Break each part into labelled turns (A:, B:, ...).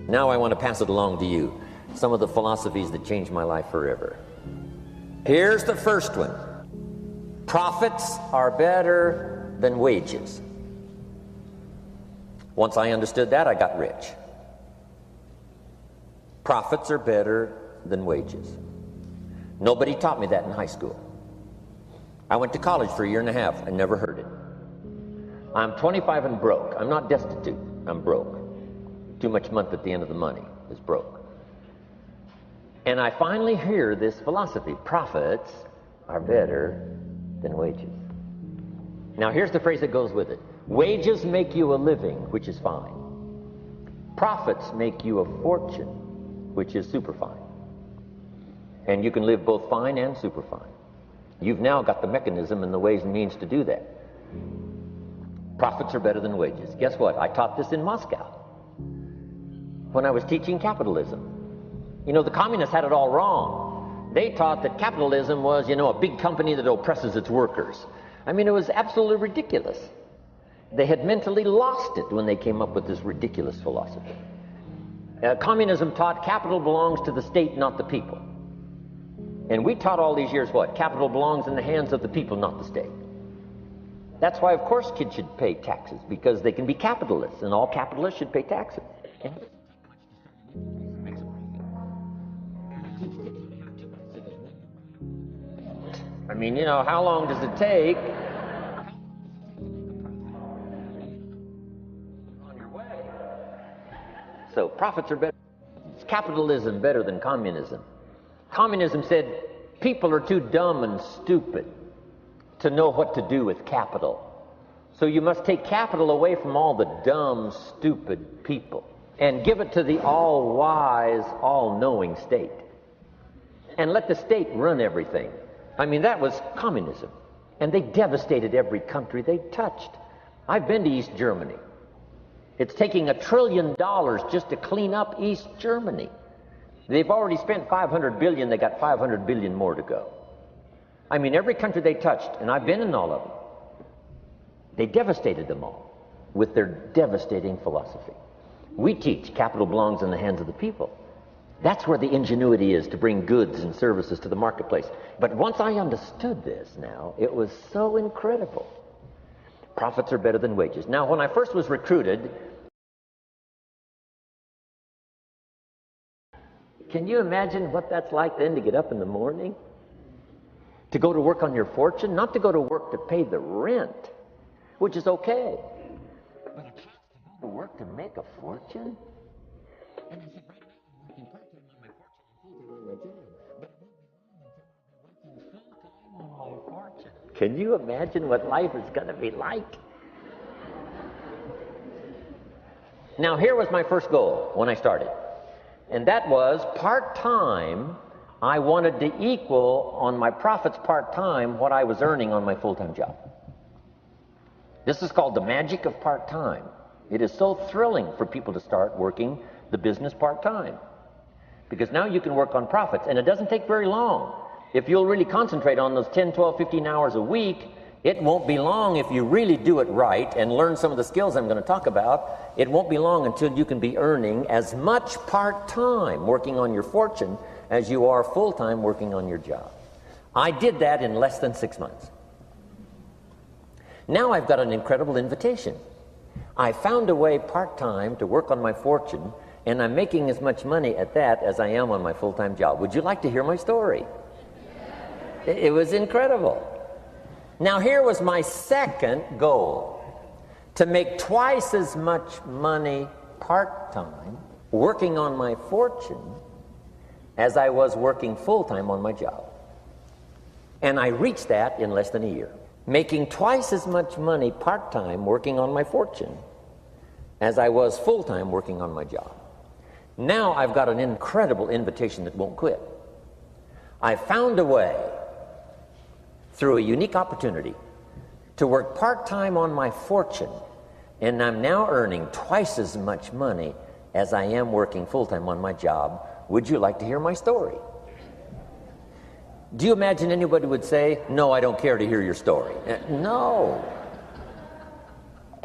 A: Now I want to pass it along to you. Some of the philosophies that changed my life forever. Here's the first one. Profits are better than wages. Once I understood that, I got rich. Profits are better than wages. Nobody taught me that in high school. I went to college for a year and a half and never heard it. I'm 25 and broke. I'm not destitute. I'm broke. Too much month at the end of the money is broke. And I finally hear this philosophy. Profits are better than wages. Now here's the phrase that goes with it. Wages make you a living, which is fine. Profits make you a fortune, which is superfine. And you can live both fine and superfine. You've now got the mechanism and the ways and means to do that. Profits are better than wages. Guess what? I taught this in Moscow when I was teaching capitalism. You know, the communists had it all wrong. They taught that capitalism was, a big company that oppresses its workers. I mean, it was absolutely ridiculous. They had mentally lost it when they came up with this ridiculous philosophy. Communism taught capital belongs to the state, not the people. And we taught all these years what? Capital belongs in the hands of the people, not the state. That's why, of course, kids should pay taxes, because they can be capitalists, and all capitalists should pay taxes. I mean, how long does it take on your way? So profits are better. Is capitalism better than communism? Communism said people are too dumb and stupid to know what to do with capital. So you must take capital away from all the dumb, stupid people and give it to the all-wise, all-knowing state. And let the state run everything. I mean, that was communism. And they devastated every country they touched. I've been to East Germany. It's taking $1 trillion just to clean up East Germany. They've already spent $500 billion. They got $500 billion more to go. I mean, every country they touched, and I've been in all of them, they devastated them all with their devastating philosophy. We teach capital belongs in the hands of the people. That's where the ingenuity is, to bring goods and services to the marketplace. But once I understood this now, it was so incredible. Profits are better than wages. Now, when I first was recruited, can you imagine what that's like then to get up in the morning? To go to work on your fortune? Not to go to work to pay the rent, which is okay. But to go to work to make a fortune? And I said, right now I'm working part-time on my fortune and full-time on my job. But I'm working full-time on my fortune. Can you imagine what life is going to be like? Now, here was my first goal when I started. And that was part-time. I wanted to equal on my profits part-time what I was earning on my full-time job. This is called the magic of part-time. It is so thrilling for people to start working the business part-time, because now you can work on profits, and it doesn't take very long. If you'll really concentrate on those 10, 12, 15 hours a week, it won't be long if you really do it right and learn some of the skills I'm going to talk about. It won't be long until you can be earning as much part-time working on your fortune as you are full-time working on your job. I did that in less than 6 months. Now I've got an incredible invitation. I found a way part-time to work on my fortune, and I'm making as much money at that as I am on my full-time job. Would you like to hear my story? It was incredible. Now here was my second goal, to make twice as much money part-time working on my fortune as I was working full-time on my job. And I reached that in less than a year, making twice as much money part-time working on my fortune as I was full-time working on my job. Now I've got an incredible invitation that won't quit. I found a way, through a unique opportunity, to work part-time on my fortune, and I'm now earning twice as much money as I am working full-time on my job. Would you like to hear my story? Do you imagine anybody would say, no, I don't care to hear your story? No.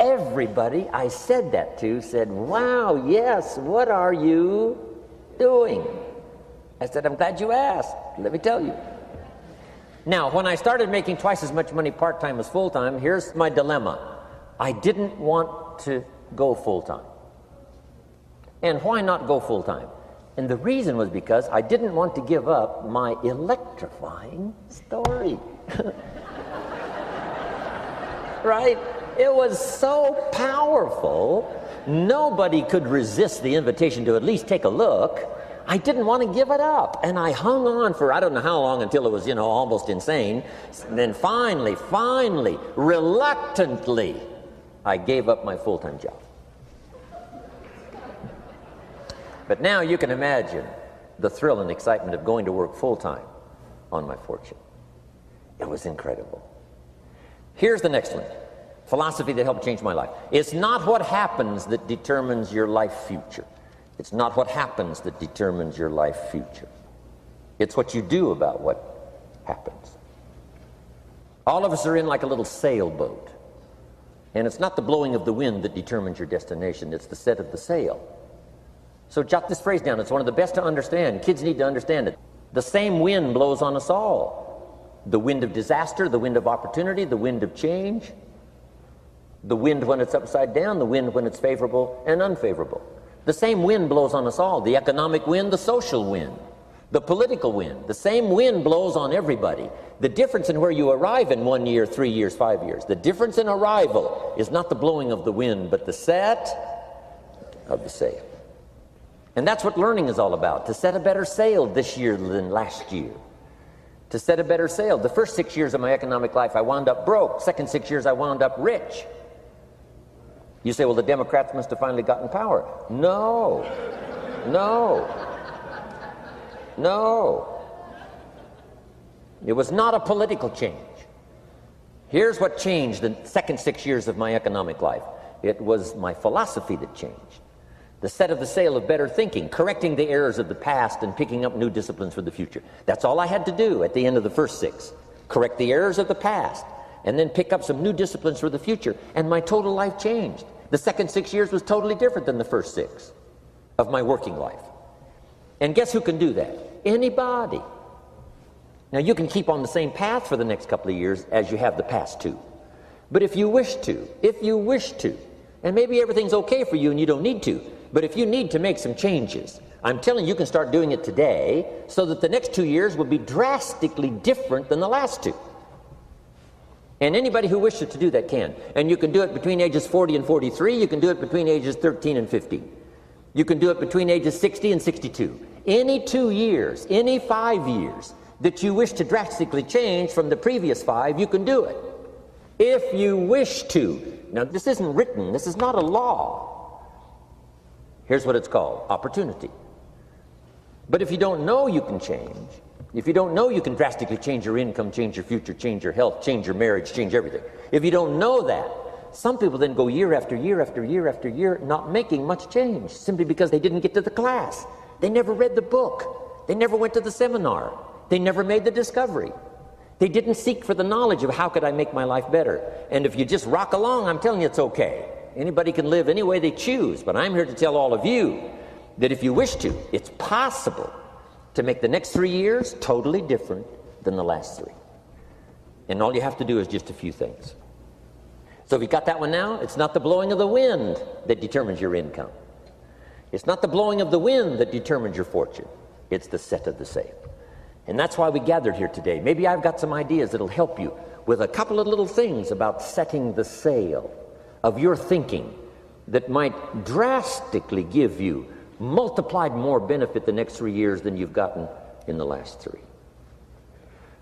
A: everybody I said that to said, wow, yes, what are you doing? I said, I'm glad you asked. Let me tell you. Now, when I started making twice as much money part-time as full-time, here's my dilemma. I didn't want to go full-time. And why not go full-time? And the reason was because I didn't want to give up my electrifying story. Right? It was so powerful, nobody could resist the invitation to at least take a look. I didn't want to give it up. And I hung on for I don't know how long until it was, almost insane. And then finally, reluctantly, I gave up my full-time job. But now you can imagine the thrill and excitement of going to work full-time on my fortune. It was incredible. Here's the next one. Philosophy that helped change my life. It's not what happens that determines your life future. It's not what happens that determines your life future. It's what you do about what happens. All of us are in like a little sailboat. And it's not the blowing of the wind that determines your destination. It's the set of the sail. So jot this phrase down. It's one of the best to understand. Kids need to understand it. The same wind blows on us all. The wind of disaster, the wind of opportunity, the wind of change. The wind when it's upside down, the wind when it's favorable and unfavorable. The same wind blows on us all. The economic wind, the social wind, the political wind. The same wind blows on everybody. The difference in where you arrive in 1 year, 3 years, 5 years, the difference in arrival is not the blowing of the wind, but the set of the sail. And that's what learning is all about, to set a better sail this year than last year. To set a better sail. The first 6 years of my economic life, I wound up broke. Second 6 years, I wound up rich. You say, well, the Democrats must have finally gotten power. No. It was not a political change. Here's what changed the second 6 years of my economic life. It was my philosophy that changed. The set of the sail of better thinking, correcting the errors of the past and picking up new disciplines for the future. That's all I had to do at the end of the first 6. Correct the errors of the past and then pick up some new disciplines for the future. And my total life changed. The second 6 years was totally different than the first 6 of my working life. And guess who can do that? Anybody. Now you can keep on the same path for the next couple of years as you have the past 2. But if you wish to, and maybe everything's okay for you and you don't need to, but if you need to make some changes, I'm telling you, you can start doing it today so that the next 2 years will be drastically different than the last 2. And anybody who wishes to do that can. And you can do it between ages 40 and 43. You can do it between ages 13 and 15. You can do it between ages 60 and 62. Any 2 years, any 5 years that you wish to drastically change from the previous 5, you can do it. If you wish to. Now, this isn't written. This is not a law. Here's what it's called, opportunity. But if you don't know you can change, if you don't know you can drastically change your income, change your future, change your health, change your marriage, change everything. If you don't know that, some people then go year after year after year after year not making much change simply because they didn't get to the class. They never read the book. They never went to the seminar. They never made the discovery. They didn't seek for the knowledge of how could I make my life better. And if you just rock along, I'm telling you it's okay. Anybody can live any way they choose, but I'm here to tell all of you that if you wish to, it's possible to make the next 3 years totally different than the last 3. And all you have to do is just a few things. So if you got that one now, it's not the blowing of the wind that determines your income. It's not the blowing of the wind that determines your fortune. It's the set of the sail. And that's why we gathered here today. Maybe I've got some ideas that'll help you with a couple of little things about setting the sail of your thinking that might drastically give you multiplied more benefit the next 3 years than you've gotten in the last 3.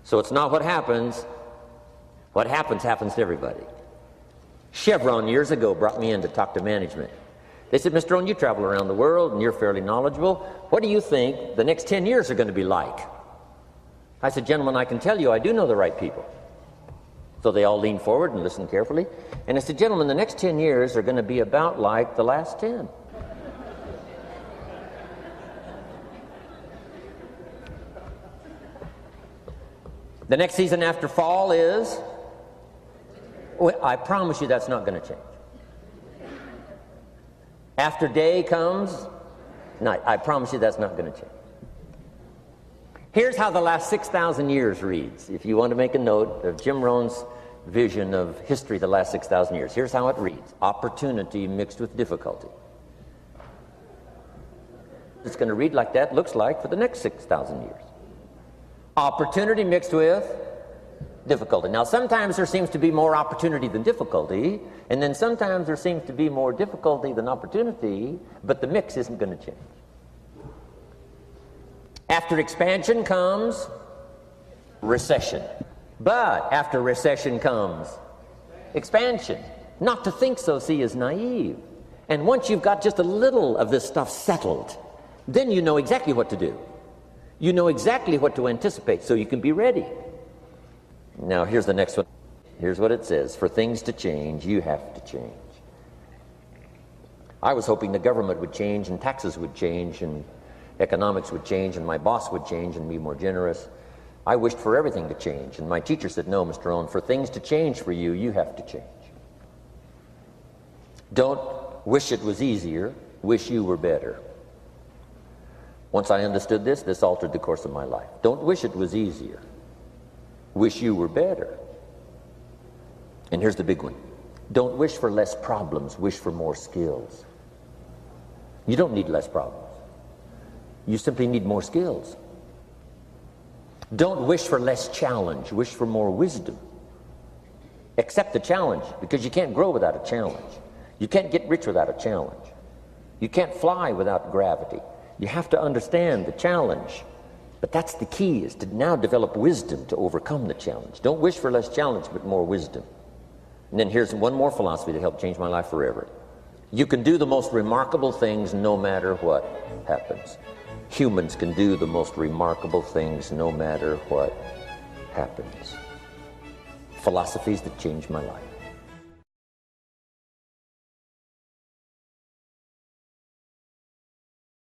A: So it's not what happens. What happens to everybody. Chevron years ago brought me in to talk to management. They said, Mr. Rohn, you travel around the world and you're fairly knowledgeable. What do you think the next 10 years are going to be like? I said, gentlemen, I can tell you I do know the right people. So they all leaned forward and listened carefully. And I said, gentlemen, the next 10 years are going to be about like the last 10. The next season after fall is, well, I promise you that's not going to change. After day comes night. I promise you that's not going to change. Here's how the last 6,000 years reads. If you want to make a note of Jim Rohn's vision of history the last 6,000 years, here's how it reads. Opportunity mixed with difficulty. It's going to read like that, looks like, for the next 6,000 years. Opportunity mixed with difficulty. Now, sometimes there seems to be more opportunity than difficulty, and then sometimes there seems to be more difficulty than opportunity, but the mix isn't going to change. After expansion comes recession. But after recession comes expansion. Not to think so, see, is naive. And once you've got just a little of this stuff settled, then you know exactly what to do. You know exactly what to anticipate, so you can be ready. Now, here's the next one. Here's what it says. For things to change, you have to change. I was hoping the government would change, and taxes would change, and economics would change, and my boss would change and be more generous. I wished for everything to change, and my teacher said, no, Mr. Rohn, for things to change for you, you have to change. Don't wish it was easier, wish you were better. Once I understood this, this altered the course of my life. Don't wish it was easier, wish you were better. And here's the big one. Don't wish for less problems, wish for more skills. You don't need less problems. You simply need more skills. Don't wish for less challenge, wish for more wisdom. Accept the challenge, because you can't grow without a challenge. You can't get rich without a challenge. You can't fly without gravity. You have to understand the challenge. But that's the key, is to now develop wisdom to overcome the challenge. Don't wish for less challenge, but more wisdom. And then here's one more philosophy that helped change my life forever. You can do the most remarkable things no matter what happens. Humans can do the most remarkable things no matter what happens. Philosophies that changed my life.